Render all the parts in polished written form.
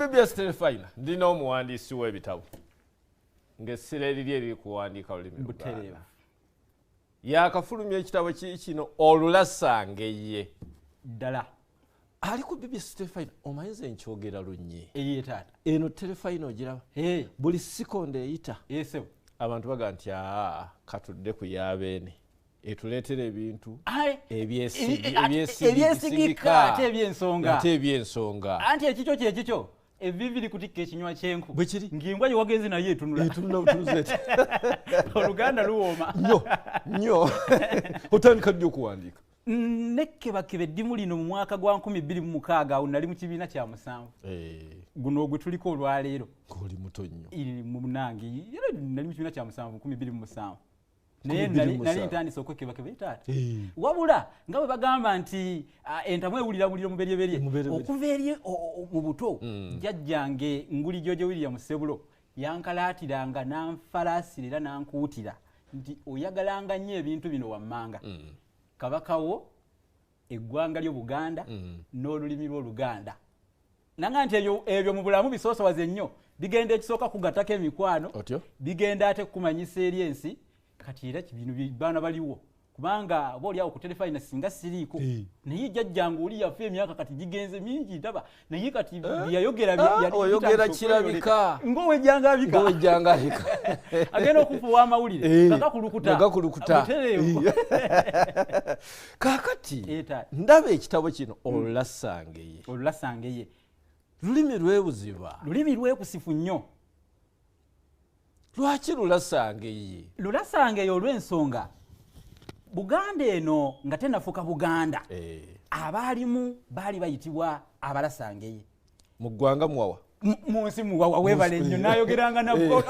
Bbs Terefayina ndina omuwandiisi w'ebitabo ng'essira eriri eriri kuwandiika olulimi Luganda. Yakafulumya ekitabo kino Olulasangeye ddala. Ali ku Bbs Terefayina omanyiza enkyogera lunnye. Eyiye taata. Eno Terefayina ogiraba. Buli sikonde eyita. Yesebo. Abantu baga nti katudde ku yabeene. Etuleetera ebintu ebyesigika ate ebyensonga. Anti ekikyo kyekikyo eviviri kutikka ekinywa kyenku. Bwe kiri ng'imbwa gye wagenzi naye etunula butunuzi. Oluganda luwooma. Nnyo. Otandika ddi okuwandiika? Nekkebakeba eddimu lino mu mwaka gwa 2006 awo nali mu kibiina kya 7. Guno ogwe tuliko olwaleero. Oli muto nnyo. Munange nali mu kibiina kya 7 2007. Naye nali ntandise okwekebakeba itaata. Wabula nga bwe bagamba nti entamu ewulira muliro muberyeberye okuva eri mu buto jjajjange nguli George William Sebulo yankalaatiranga n'anfalaasira era n'ankuutira nti oyagalanga nnyo ebintu bino wammanga. Kabakawo eggwanga lyo Buganda n'olulimi lw'Oluganda. Nanga nti ebyo mu bulamu bisoosowaze nnyo bigenda ekisooka kugattako emikwano bigenda ate kumanyisa eri ensi kati era bino baana baliwo kubanga booli awo ku Terefayina singa siriiko naye jjajjange oli yafa emyaka kati gigenze mingi ndaba naye kati byayogera oyogera kirabika ng'owejjangabika agenda okufuwa amawulire gakulukuta kaakati ndaba ekitabo kino Olulasangeye lulimi lwebuziba lulimi lwekusifu nnyo. Lwaki Lulasangeye? Lulasangeye olw'ensonga Buganda eno nga tenafuka Buganda abaalimu baali bayitibwa Abalasangeye. Mu ggwanga muwawa? Mu nsi muwawa weebale nnyo nayogeranga nabwo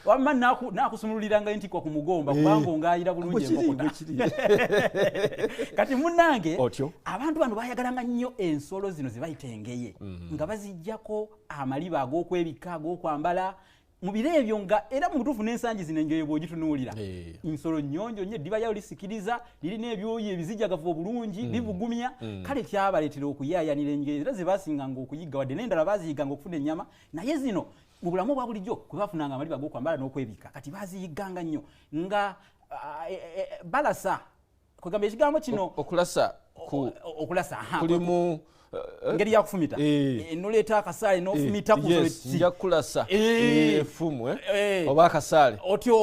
wamma naakusumululiranga entikwa ku mugomba kubanga ongaayira bulungi enkokota. Kati munnange abantu bano baayagalanga nnyo ensolo zino ze bayita engeye nga baziggyako amaliba ag'okwebika ag'okwambala mu biro ebyo nga era mu butuufu n'ensangi zino engeye bw'ogitunuulira nsolo nnyonjo nnyo eddiba lyayo lisikiriza lirina ebyoyi ebizijjagavu obulungi bivugumya kale kyabaleetera okuyaayanira engeye era ze baasinganga okuyigga wadde n'endala baaziyiganga okufuna ennyama naye zino mu bulamu obwa bulijjo kwe baafunanga amaliba ag'okwambala n'okwebika kati baaziyigganga nnyo nga balasa kwegamba ekigambo kino okulasa kulimu ngeri ya kufumita noleeta akasaale n'ofumita ku nja kulasa efumu oba akasaale otyo